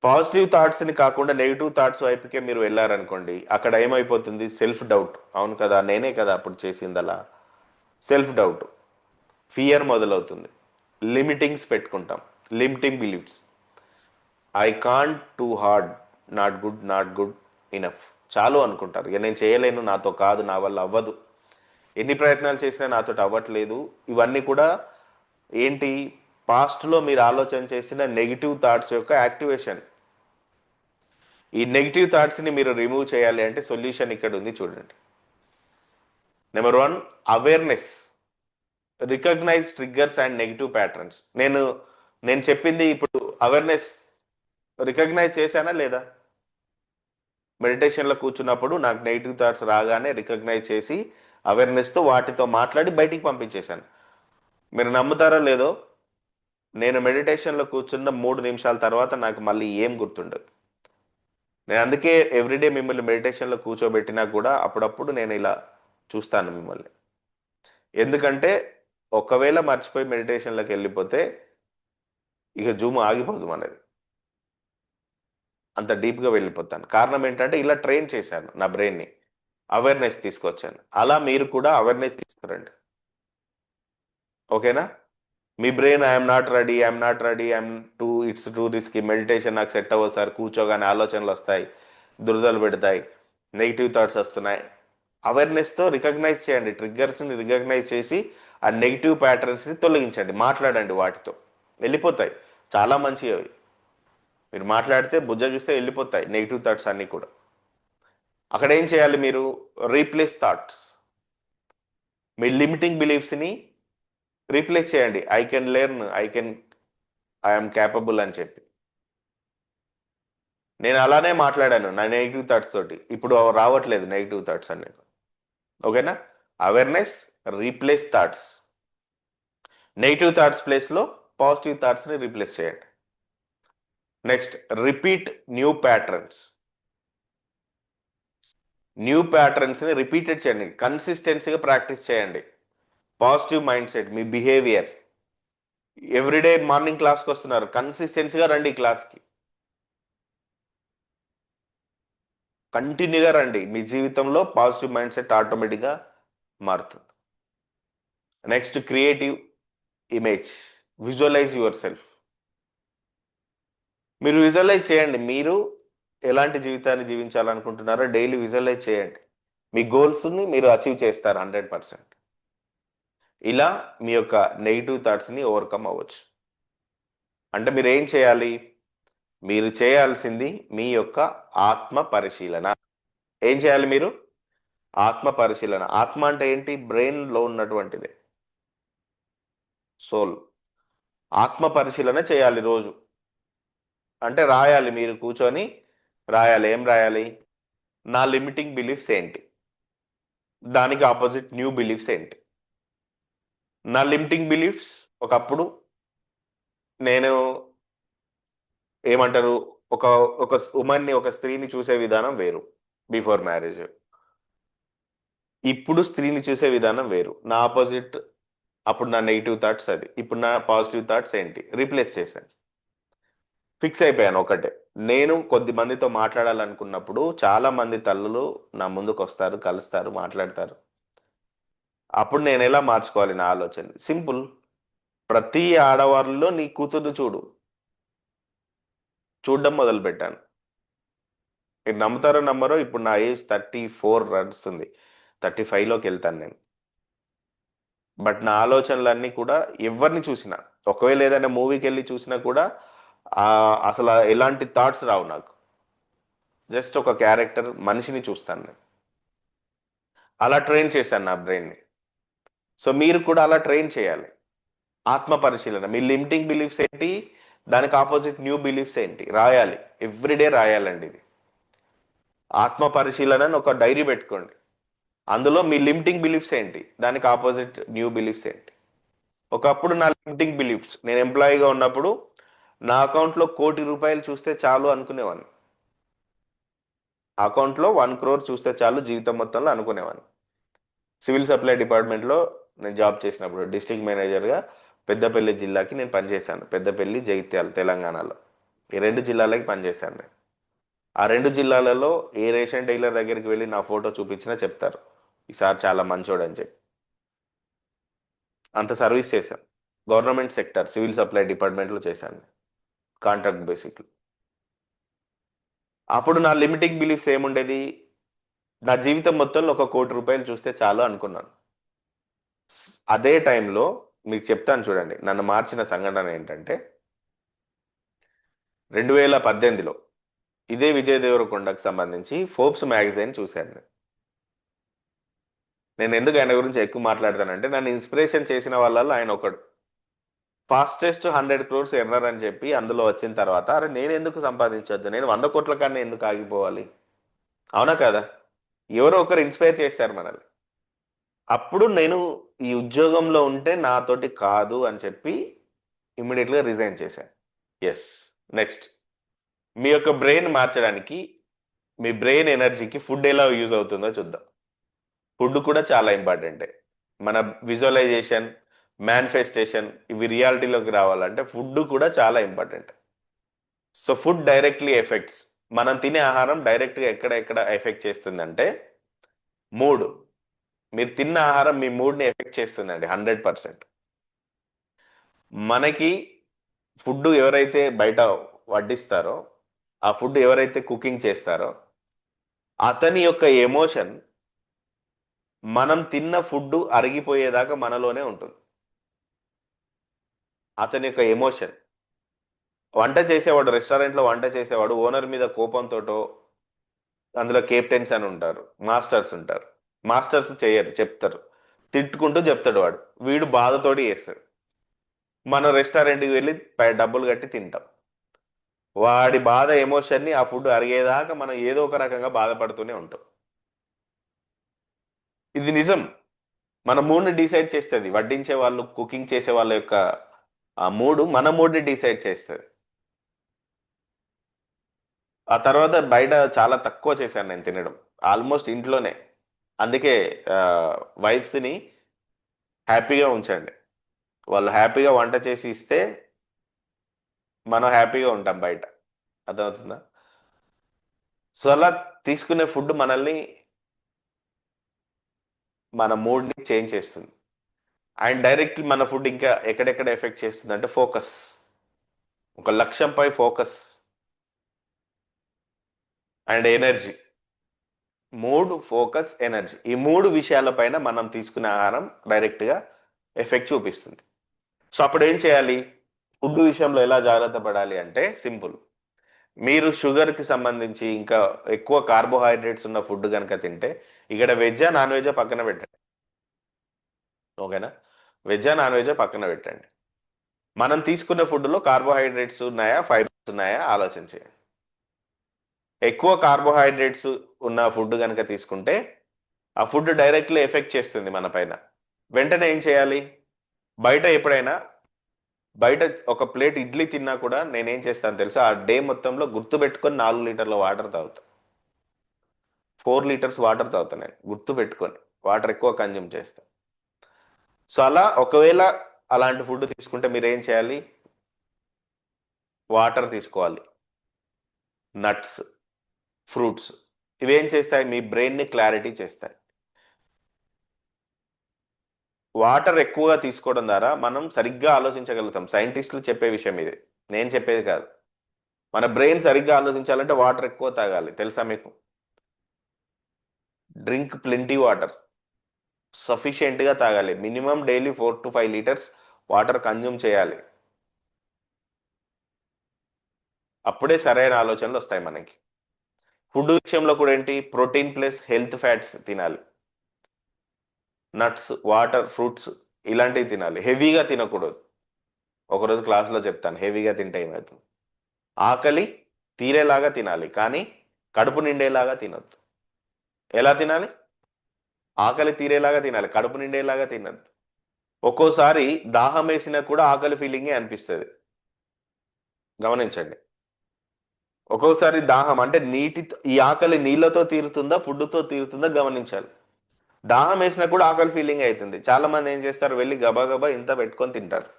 పాజిటివ్ థాట్స్ని కాకుండా నెగిటివ్ థాట్స్ వైపుకే మీరు వెళ్ళారనుకోండి, అక్కడ ఏమైపోతుంది? Self doubt. అవును కదా, నేనే కదా అప్పుడు చేసింది అలా. సెల్ఫ్ డౌట్, ఫియర్ మొదలవుతుంది. లిమిటింగ్స్ పెట్టుకుంటాం, limiting beliefs. I can't too hard, not good, not good enough. చాలు అనుకుంటారు. ఇక నేను చేయలేను, నాతో కాదు, నా వల్ల అవ్వదు, ఎన్ని ప్రయత్నాలు చేసినా నాతో అవ్వట్లేదు. ఇవన్నీ కూడా ఏంటి? పాస్ట్లో మీరు ఆలోచన చేసిన నెగిటివ్ థాట్స్ యొక్క యాక్టివేషన్. ఈ నెగిటివ్ థాట్స్ని మీరు రిమూవ్ చేయాలి అంటే సొల్యూషన్ ఇక్కడ ఉంది, చూడండి. Number one, awareness. Recognise triggers and negative patterns. నేను చెప్పింది ఇప్పుడు అవేర్నెస్ రికగ్నైజ్ చేశానా లేదా? మెడిటేషన్లో కూర్చున్నప్పుడు నాకు నెగిటివ్ థాట్స్ రాగానే రికగ్నైజ్ చేసి అవేర్నెస్తో వాటితో మాట్లాడి బయటికి పంపించేశాను. మీరు నమ్ముతారో లేదో, నేను మెడిటేషన్లో కూర్చున్న 3 నిమిషాల తర్వాత నాకు మళ్ళీ ఏం గుర్తుండదు. నేను అందుకే ఎవ్రీడే మిమ్మల్ని మెడిటేషన్లో కూర్చోబెట్టినా కూడా అప్పుడప్పుడు నేను ఇలా చూస్తాను మిమ్మల్ని. ఎందుకంటే ఒకవేళ మర్చిపోయి మెడిటేషన్లోకి వెళ్ళిపోతే ఇక జూమ్ ఆగిపోదు మనది, అంత డీప్గా వెళ్ళిపోతాను. కారణం ఏంటంటే ఇలా ట్రైన్ చేశాను నా బ్రెయిన్ని, అవేర్నెస్ తీసుకొచ్చాను. అలా మీరు కూడా అవేర్నెస్ తీసుకురండి, ఓకేనా? మీ brain I'm not ready, I'm not ready, it's too risky, meditation నాకు సెట్ అవ్వదు సార్, కూర్చోగానే ఆలోచనలు వస్తాయి, దురదలు పెడతాయి, నెగిటివ్ థాట్స్ వస్తున్నాయి. అవేర్నెస్తో రికగ్నైజ్ చేయండి, ట్రిగ్గర్స్ని రికగ్నైజ్ చేసి ఆ నెగిటివ్ ప్యాటర్న్స్ని తొలగించండి, మాట్లాడండి వాటితో, వెళ్ళిపోతాయి. చాలా మంచివి అవి. మీరు మాట్లాడితే బుజ్జగిస్తే వెళ్ళిపోతాయి నెగిటివ్ థాట్స్ అన్నీ కూడా. అక్కడ ఏం చేయాలి మీరు? Replace thoughts. మీ లిమిటింగ్ బిలీఫ్స్ని రీప్లేస్ చేయండి. I can learn, I'm capable అని చెప్పి. నేను అలానే మాట్లాడాను నా నెగిటివ్ థాట్స్ తోటి, ఇప్పుడు రావట్లేదు నెగిటివ్ థాట్స్ అన్ని, ఓకేనా? Awareness, replace thoughts. Negative thoughts ప్లేస్లో పాజిటివ్ థాట్స్ని రీప్లేస్ చేయండి. Next, repeat new patterns. New ప్యాటర్న్స్ని రిపీటెడ్ చేయండి, కన్సిస్టెన్సీగా ప్రాక్టీస్ చేయండి. పాజిటివ్ మైండ్ సెట్, మీ బిహేవియర్. ఎవ్రీడే మార్నింగ్ క్లాస్కి వస్తున్నారు, కన్సిస్టెన్సీగా రండి క్లాస్కి, కంటిన్యూగా రండి. మీ జీవితంలో పాజిటివ్ మైండ్ సెట్ ఆటోమేటిక్గా మారుతుంది. Next, creative image. Visualise yourself. మీరు విజువలైజ్ చేయండి, మీరు ఎలాంటి జీవితాన్ని జీవించాలనుకుంటున్నారో డైలీ విజువలైజ్ చేయండి. మీ గోల్స్ని మీరు అచీవ్ చేస్తారు 100%. ఇలా మీ యొక్క నెగిటివ్ థాట్స్ని ఓవర్కమ్ అవ్వచ్చు. అంటే మీరు ఏం చేయాలి? మీరు చేయాల్సింది మీ యొక్క ఆత్మ పరిశీలన. ఏం చేయాలి మీరు? ఆత్మ పరిశీలన. ఆత్మ అంటే ఏంటి? బ్రెయిన్లో ఉన్నటువంటిది, సోల్. ఆత్మ పరిశీలన చేయాలి రోజు. అంటే రాయాలి, మీరు కూర్చొని రాయాలి. ఏం రాయాలి? నా లిమిటింగ్ బిలీఫ్స్ ఏంటి, దానికి ఆపోజిట్ న్యూ బిలీఫ్స్ ఏంటి. నా లిమిటింగ్ బిలీఫ్స్, ఒకప్పుడు నేను ఏమంటారు, ఒక ఒక ఉమెన్ని, ఒక స్త్రీని చూసే విధానం వేరు బిఫోర్ మ్యారేజ్. ఇప్పుడు స్త్రీని చూసే విధానం వేరు, నా ఆపోజిట్. అప్పుడు నా నెగిటివ్ థాట్స్ అది, ఇప్పుడు నా పాజిటివ్ థాట్స్ ఏంటి, రీప్లేస్ చేశాను. ఫిక్స్ అయిపోయాను ఒకటే, నేను కొద్ది మందితో మాట్లాడాలనుకున్నప్పుడు చాలా మంది తల్లులు నా ముందుకు వస్తారు, కలుస్తారు, మాట్లాడతారు. అప్పుడు నేను ఎలా మార్చుకోవాలి నా ఆలోచన? సింపుల్. ప్రతి ఆడవారిలో నీ కూతురు చూడడం మొదలు పెట్టాను. మీరు నమ్ముతారో నమ్మరో, ఇప్పుడు నా ఏజ్ 34 నడుస్తుంది, 35లోకి వెళ్తాను నేను. బట్ నా ఆలోచనలన్నీ కూడా ఎవరిని చూసినా, ఒకవేళ ఏదైనా మూవీకి వెళ్ళి చూసినా కూడా అసలు ఎలాంటి థాట్స్ రావు నాకు. జస్ట్ ఒక క్యారెక్టర్ మనిషిని చూస్తాను నేను. అలా ట్రైన్ చేశాను నా బ్రెయిన్ని. సో మీరు కూడా అలా ట్రైన్ చేయాలి. ఆత్మ పరిశీలన, మీ లిమిటింగ్ బిలీఫ్స్ ఏంటి, దానికి ఆపోజిట్ న్యూ బిలీఫ్స్ ఏంటి రాయాలి. ఎవ్రీడే రాయాలండి ఇది. ఆత్మ పరిశీలన అని ఒక డైరీ పెట్టుకోండి, అందులో మీ లిమిటింగ్ బిలీఫ్స్ ఏంటి, దానికి ఆపోజిట్ న్యూ బిలీఫ్స్ ఏంటి. ఒకప్పుడు నా లిమిటింగ్ బిలీఫ్స్, నేను ఎంప్లాయీగా ఉన్నప్పుడు నా అకౌంట్లో 1,00,00,000 చూస్తే చాలు అనుకునేవాడిని. అకౌంట్లో 1 crore చూస్తే చాలు జీవితం మొత్తంలో అనుకునేవాడిని. సివిల్ సప్లై డిపార్ట్మెంట్లో నేను జాబ్ చేసినప్పుడు డిస్ట్రిక్ట్ మేనేజర్గా పెద్దపల్లి జిల్లాకి నేను పనిచేశాను. పెద్దపల్లి, జగిత్యాల, తెలంగాణలో. ఈ 2 జిల్లాలకి పనిచేశాను నేను. ఆ 2 జిల్లాలలో ఏ రేషన్ డీలర్ దగ్గరికి వెళ్ళి నా ఫోటో చూపించినా చెప్తారు ఈసారి చాలా మంచోడు అని చెప్పి. అంత సర్వీస్ చేశాను. గవర్నమెంట్ సెక్టర్ సివిల్ సప్లై డిపార్ట్మెంట్లో చేశాను, కాంట్రాక్ట్ బేసిక్. అప్పుడు నా లిమిటింగ్ బిలీఫ్స్ ఏముండేది, నా జీవితం మొత్తంలో 1 కోటి రూపాయలు చూస్తే చాలు అనుకున్నాను. అదే టైంలో మీకు చెప్తాను చూడండి, నన్ను మార్చిన సంఘటన ఏంటంటే 2018లో ఇదే విజయ్ దేవరకొండకు సంబంధించి ఫోర్బ్స్ మ్యాగజైన్ చూశాను నేను. నేను ఎందుకు ఆయన గురించి ఎక్కువ మాట్లాడతానంటే నన్ను ఇన్స్పిరేషన్ చేసిన వాళ్ళలో ఆయన ఒకడు. ఫాస్టెస్ట్ 100 crores ఎర్నర్ అని చెప్పి అందులో వచ్చిన తర్వాత, అరే నేను ఎందుకు సంపాదించొద్దు, నేను 100 కోట్ల కన్నా ఎందుకు ఆగిపోవాలి, అవునా కదా? ఎవరో ఒకరు ఇన్స్పైర్ చేశారు మనల్ని. అప్పుడు నేను ఈ ఉద్యోగంలో ఉంటే నాతోటి కాదు అని చెప్పి ఇమ్మీడియట్గా రిజైన్ చేశాను. ఎస్. నెక్స్ట్, మీ యొక్క బ్రెయిన్ మార్చడానికి, మీ బ్రెయిన్ ఎనర్జీకి ఫుడ్ ఎలా యూజ్ అవుతుందో చూద్దాం. ఫుడ్ కూడా చాలా ఇంపార్టెంటే. మన విజువలైజేషన్, మేనిఫెస్టేషన్ ఇవి రియాలిటీలోకి రావాలంటే ఫుడ్ కూడా చాలా important. So food directly effects, మనం తినే ఆహారం డైరెక్ట్గా ఎక్కడ ఎఫెక్ట్ చేస్తుందంటే మూడ్. మీరు తిన్న ఆహారం మీ మూడ్ని ఎఫెక్ట్ చేస్తుందండి 100%. మనకి ఫుడ్ ఎవరైతే బయట వడ్డిస్తారో, ఆ ఫుడ్ ఎవరైతే కుకింగ్ చేస్తారో అతని యొక్క ఎమోషన్ మనం తిన్న ఫుడ్ అరిగిపోయేదాకా మనలోనే ఉంటుంది. అతని యొక్క ఎమోషన్. వంట చేసేవాడు, రెస్టారెంట్లో వంట చేసేవాడు ఓనర్ మీద కోపంతోటో, అందులో కెప్టెన్స్ అని ఉంటారు, మాస్టర్స్ ఉంటారు. మాస్టర్స్ చేయరు, చెప్తారు, తిట్టుకుంటూ చెప్తాడు వాడు, వీడు బాధతోటి చేస్తాడు. మనం రెస్టారెంట్కి వెళ్ళి డబ్బులు కట్టి తింటాం. వాడి బాధ ఎమోషన్ని ఆ ఫుడ్ అరిగేదాకా మనం ఏదో ఒక రకంగా బాధపడుతూనే ఉంటాం. ఇది నిజం. మన మూడ్ని డిసైడ్ చేస్తుంది. వడ్డించే వాళ్ళు, కుకింగ్ చేసే వాళ్ళ యొక్క ఆ మూడు మన మూడ్ని డిసైడ్ చేస్తుంది. ఆ తర్వాత బయట చాలా తక్కువ చేశాను నేను తినడం, ఆల్మోస్ట్ ఇంట్లోనే. అందుకే వైఫ్స్ని హ్యాపీగా ఉంచండి. వాళ్ళు హ్యాపీగా వంట చేసి ఇస్తే మనం హ్యాపీగా ఉంటాం బయట. అర్థమవుతుందా? సో అలా తీసుకునే ఫుడ్ మనల్ని, మన మూడ్ని చేంజ్ చేస్తుంది. అండ్ డైరెక్ట్లీ మన ఫుడ్ ఇంకా ఎక్కడెక్కడ ఎఫెక్ట్ చేస్తుంది అంటే ఫోకస్, ఒక లక్ష్యంపై focus and energy. Mood, focus, energy, ఈ 3 విషయాలపైన మనం తీసుకునే ఆహారం డైరెక్ట్గా ఎఫెక్ట్ చూపిస్తుంది. సో అప్పుడు ఏం చేయాలి? ఫుడ్ విషయంలో ఎలా జాగ్రత్త పడాలి అంటే సింపుల్. మీరు షుగర్కి సంబంధించి ఇంకా ఎక్కువ కార్బోహైడ్రేట్స్ ఉన్న ఫుడ్ కనుక తింటే, ఇక్కడ వెజ్జా నాన్ వెజ్జా పక్కన పెట్టండి, ఓకేనా? వెజ్జా నాన్ వెజ్జా పక్కన పెట్టండి. మనం తీసుకున్న ఫుడ్లో కార్బోహైడ్రేట్స్ ఉన్నాయా, ఫైబర్స్ ఉన్నాయా ఆలోచన చేయండి. ఎక్కువ కార్బోహైడ్రేట్స్ ఉన్న ఫుడ్ కనుక తీసుకుంటే ఆ ఫుడ్ డైరెక్ట్లీ ఎఫెక్ట్ చేస్తుంది మన పైన. వెంటనే ఏం చేయాలి? బయట ఎప్పుడైనా, బయట ఒక ప్లేట్ ఇడ్లీ తిన్నా కూడా నేనేం చేస్తాను తెలుసా, ఆ డే మొత్తంలో గుర్తుపెట్టుకొని 4 లీటర్ల వాటర్ తాగుతా, 4 లీటర్స్ వాటర్ తాగుతా నేను గుర్తుపెట్టుకొని. వాటర్ ఎక్కువ కన్జ్యూమ్ చేస్తా. సో అలా ఒకవేళ అలాంటి ఫుడ్ తీసుకుంటే మీరు ఏం చేయాలి? వాటర్ తీసుకోవాలి, నట్స్, ఫ్రూట్స్. ఇవేం చేస్తాయి? మీ బ్రెయిన్ని క్లారిటీ చేస్తాయి. వాటర్ ఎక్కువగా తీసుకోవడం ద్వారా మనం సరిగ్గా ఆలోచించగలుగుతాం. సైంటిస్టులు చెప్పే విషయం ఇది, నేను చెప్పేది కాదు. మన బ్రెయిన్ సరిగ్గా ఆలోచించాలంటే వాటర్ ఎక్కువ తాగాలి, తెలుసా మీకు? డ్రింక్ ప్లెంటీ వాటర్, సఫిషియెంట్గా తాగాలి. Minimum daily 4 to 5 litres water consume చేయాలి. అప్పుడే సరైన ఆలోచనలు వస్తాయి మనకి. ఫుడ్ విషయంలో కూడా ఏంటి, ప్రోటీన్ ప్లస్ హెల్త్ ఫ్యాట్స్ తినాలి. నట్స్, వాటర్, ఫ్రూట్స్ ఇలాంటివి తినాలి. హెవీగా తినకూడదు. ఒకరోజు క్లాస్లో చెప్తాను హెవీగా తింటే ఏమవుతుంది. ఆకలి తీరేలాగా తినాలి, కానీ కడుపు నిండేలాగా తినొద్దు. ఎలా తినాలి? ఆకలి తీరేలాగా తినాలి, కడుపు నిండేలాగా తినద్దు. ఒక్కోసారి దాహం వేసినా కూడా ఆకలి ఫీలింగే అనిపిస్తుంది, గమనించండి. ఒక్కొక్కసారి దాహం అంటే ఈ ఆకలి నీళ్ళతో తీరుతుందా, ఫుడ్తో తీరుతుందా గమనించాలి. దాహం వేసినా కూడా ఆకలి ఫీలింగ్ అవుతుంది. చాలా మంది ఏం చేస్తారు, వెళ్ళి గబా ఇంత పెట్టుకొని తింటారు.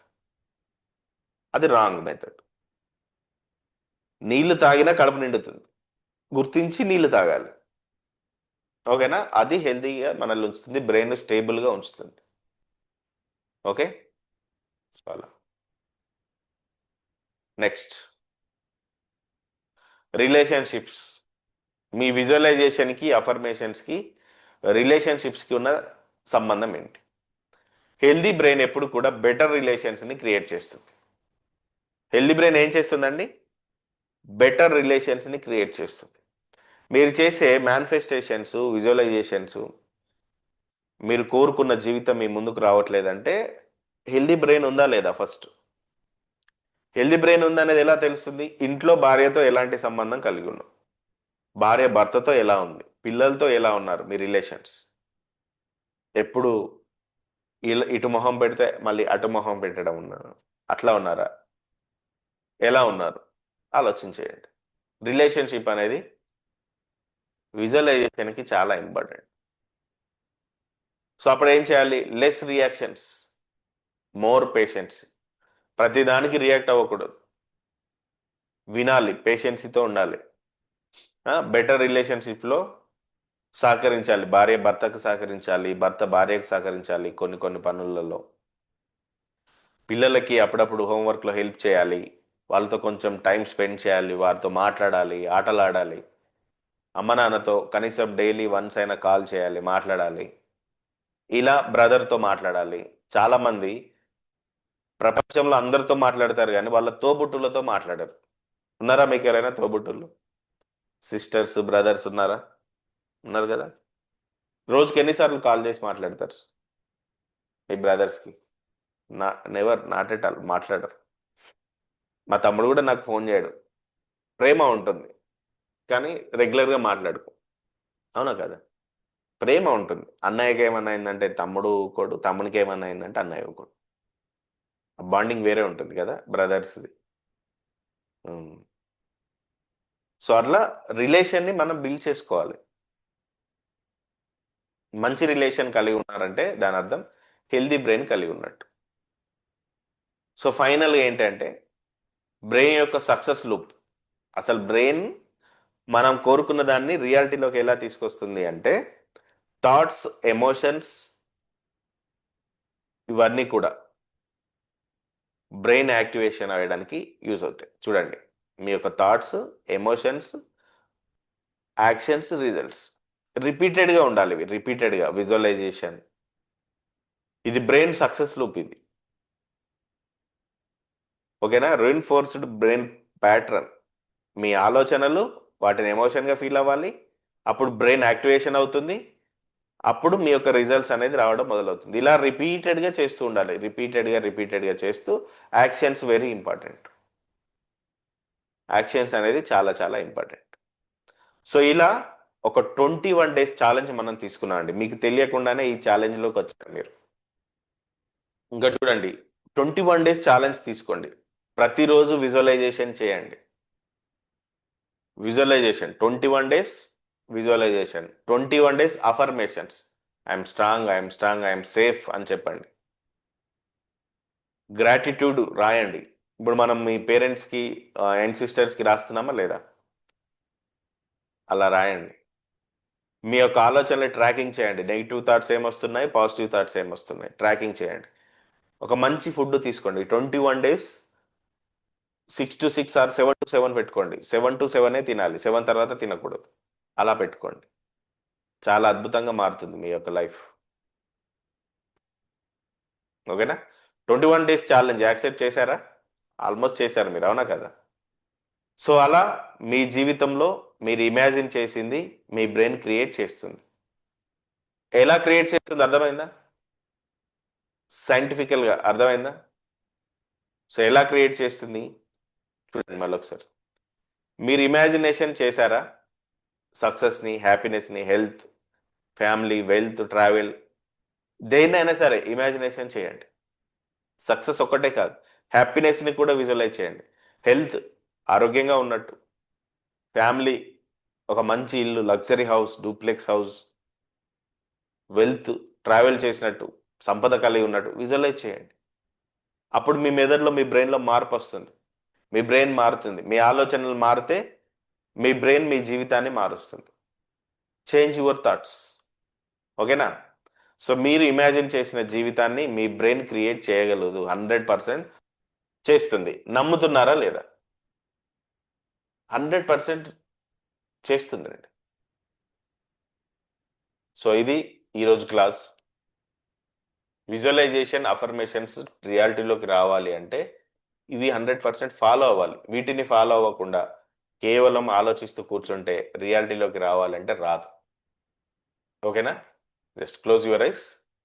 అది రాంగ్ మెథడ్. నీళ్లు తాగినా కడుపు నిండుతుంది. గుర్తించి నీళ్లు తాగాలి. ఓకేనా? అది హెల్తీగా మనల్ని ఉంచుతుంది, బ్రెయిన్ స్టేబుల్గా ఉంచుతుంది. ఓకే, సో అలా. Next, relationships. మీ విజువలైజేషన్కి, అఫర్మేషన్స్కి, రిలేషన్షిప్స్కి ఉన్న సంబంధం ఏంటి? హెల్దీ బ్రెయిన్ ఎప్పుడు కూడా బెటర్ రిలేషన్స్ని క్రియేట్ చేస్తుంది. హెల్దీ బ్రెయిన్ ఏం చేస్తుందండి? బెటర్ రిలేషన్స్ని క్రియేట్ చేస్తుంది. మీరు చేసే మేనిఫెస్టేషన్స్, విజువలైజేషన్స్, మీరు కోరుకున్న జీవితం మీ ముందుకు రావట్లేదంటే హెల్దీ బ్రెయిన్ ఉందా లేదా? ఫస్ట్ హెల్దీ బ్రెయిన్ ఉందనేది ఎలా తెలుస్తుంది? ఇంట్లో భార్యతో ఎలాంటి సంబంధం కలిగి ఉన్నాం, భార్య భర్తతో ఎలా ఉంది, పిల్లలతో ఎలా ఉన్నారు మీ రిలేషన్స్, ఎప్పుడు ఇటు మొహం పెడితే మళ్ళీ అటు మొహం పెట్టడం ఉన్నారు, అట్లా ఉన్నారా, ఎలా ఉన్నారు, ఆలోచించేయండి. రిలేషన్షిప్ అనేది విజువలైజేషన్కి చాలా ఇంపార్టెంట్. సో అప్పుడు ఏం చేయాలి? Less reactions, more patience. ప్రతిదానికి రియాక్ట్ అవ్వకూడదు, వినాలి, పేషెన్సీతో ఉండాలి. బెటర్ రిలేషన్షిప్లో సహకరించాలి, భార్య భర్తకు సహకరించాలి, భర్త భార్యకు సహకరించాలి కొన్ని కొన్ని పనులలో. పిల్లలకి అప్పుడప్పుడు హోంవర్క్లో హెల్ప్ చేయాలి, వాళ్ళతో కొంచెం టైం స్పెండ్ చేయాలి, వారితో మాట్లాడాలి, ఆటలాడాలి. అమ్మ నాన్నతో కనీసం డైలీ వన్స్ అయినా కాల్ చేయాలి, మాట్లాడాలి. ఇలా బ్రదర్తో మాట్లాడాలి. చాలామంది ప్రపంచంలో అందరితో మాట్లాడతారు కానీ వాళ్ళ తోబుట్టులతో మాట్లాడరు. ఉన్నారా మీకు ఎవరైనా తోబుట్టులు? సిస్టర్స్, బ్రదర్స్ ఉన్నారా? ఉన్నారు కదా. రోజుకి ఎన్నిసార్లు కాల్ చేసి మాట్లాడతారు మీ బ్రదర్స్కి? నెవర్, నాట్ ఎట్ ఆల్, మాట్లాడరు. మా తమ్ముడు కూడా నాకు ఫోన్ చేయడు. ప్రేమ ఉంటుంది కానీ రెగ్యులర్గా మాట్లాడుకో. అవునా కదా? ప్రేమ ఉంటుంది. అన్నయ్యకి ఏమన్నా అయిందంటే తమ్ముడు ఊకోడు, తమ్మునికి ఏమన్నా అయిందంటే అన్నయ్య ఊకోడు. బాండింగ్ వేరే ఉంటుంది కదా బ్రదర్స్ది. సో అట్లా రిలేషన్ని మనం బిల్డ్ చేసుకోవాలి. మంచి రిలేషన్ కలిగి ఉన్నారంటే దాని అర్థం హెల్దీ బ్రెయిన్ కలిగి ఉన్నట్టు. సో ఫైనల్గా ఏంటంటే బ్రెయిన్ యొక్క సక్సెస్ లూప్. అసలు బ్రెయిన్ మనం కోరుకున్న దాన్ని రియాలిటీలోకి ఎలా తీసుకొస్తుంది అంటే థాట్స్, ఎమోషన్స్, ఇవన్నీ కూడా బ్రెయిన్ యాక్టివేషన్ అవ్వడానికి యూజ్ అవుతాయి. చూడండి, మీ యొక్క థాట్స్, ఎమోషన్స్, యాక్షన్స్, రిజల్ట్స్ రిపీటెడ్గా ఉండాలి. ఇవి రిపీటెడ్గా విజువలైజేషన్, ఇది బ్రెయిన్ సక్సెస్ లూప్ ఇది. ఓకేనా? Reinforced brain pattern. మీ ఆలోచనలు వాటిని ఎమోషన్గా ఫీల్ అవ్వాలి, అప్పుడు బ్రెయిన్ యాక్టివేషన్ అవుతుంది, అప్పుడు మీ యొక్క రిజల్ట్స్ అనేది రావడం మొదలవుతుంది. ఇలా రిపీటెడ్గా చేస్తూ ఉండాలి. రిపీటెడ్గా చేస్తూ యాక్షన్స్ వెరీ ఇంపార్టెంట్. యాక్షన్స్ అనేది చాలా చాలా ఇంపార్టెంట్. సో ఇలా ఒక 21 days ఛాలెంజ్ మనం తీసుకున్నాం అండి. మీకు తెలియకుండానే ఈ ఛాలెంజ్లోకి వచ్చారు మీరు. ఇంకా చూడండి, 21 days ఛాలెంజ్ తీసుకోండి. ప్రతిరోజు విజువలైజేషన్ చేయండి. Visualisation 21 days, visualisation 21 days, affirmations. I'm strong, I'm strong, I'm safe అని చెప్పండి. గ్రాటిట్యూడ్ రాయండి. ఇప్పుడు మనం మీ పేరెంట్స్కి అండ్ సిస్టర్స్కి రాస్తున్నామా లేదా? అలా రాయండి. మీ యొక్క ఆలోచనలు ట్రాకింగ్ చేయండి. నెగిటివ్ థాట్స్ ఏమొస్తున్నాయి, పాజిటివ్ థాట్స్ ఏమొస్తున్నాయి, ట్రాకింగ్ చేయండి. ఒక మంచి ఫుడ్ తీసుకోండి. 21 days 6 to 6 ఆర్ 7 to 7 పెట్టుకోండి. 7 to 7 తినాలి, 7 తర్వాత తినకూడదు. అలా పెట్టుకోండి. చాలా అద్భుతంగా మారుతుంది మీ యొక్క లైఫ్. ఓకేనా? 21 days ఛాలెంజ్ యాక్సెప్ట్ చేశారా? ఆల్మోస్ట్ చేశారు మీరు, అవునా కదా? సో అలా మీ జీవితంలో మీరు ఇమాజిన్ చేసింది మీ బ్రెయిన్ క్రియేట్ చేస్తుంది. ఎలా క్రియేట్ చేస్తుంది అర్థమైందా? సైంటిఫికల్గా అర్థమైందా? సో ఎలా క్రియేట్ చేస్తుంది చూడండి మళ్ళీ ఒకసారి. మీరు ఇమాజినేషన్ చేశారా? సక్సెస్ని, హ్యాపీనెస్ని, హెల్త్, ఫ్యామిలీ, వెల్త్, ట్రావెల్, దేన్నైనా సరే ఇమాజినేషన్ చేయండి. సక్సెస్ ఒక్కటే కాదు, హ్యాపీనెస్ని కూడా విజువలైజ్ చేయండి. హెల్త్, ఆరోగ్యంగా ఉన్నట్టు. ఫ్యామిలీ, ఒక మంచి ఇల్లు, luxury house, duplex house. Wealth, travel చేసినట్టు, సంపద కలిగి ఉన్నట్టు విజువలైజ్ చేయండి. అప్పుడు మీ మెదడులో, మీ బ్రెయిన్లో మార్పు వస్తుంది. మీ బ్రెయిన్ మారుతుంది. మీ ఆలోచనలు మారితే మీ బ్రెయిన్ మీ జీవితాన్ని మారుస్తుంది. Change your thoughts. ఓకేనా? సో మీరు ఇమాజిన్ చేసిన జీవితాన్ని మీ బ్రెయిన్ క్రియేట్ చేయగలదు, 100% చేస్తుంది. నమ్ముతున్నారా లేదా? 100% చేస్తుందండి. సో ఇది ఈరోజు క్లాస్. విజువలైజేషన్, అఫర్మేషన్స్ రియాలిటీలోకి రావాలి అంటే ఇవి 100% ఫాలో అవ్వాలి. వీటిని ఫాలో అవ్వకుండా కేవలం ఆలోచిస్తూ కూర్చుంటే రియాలిటీలోకి రావాలంటే రాదు. ఓకేనా? Just close your eyes.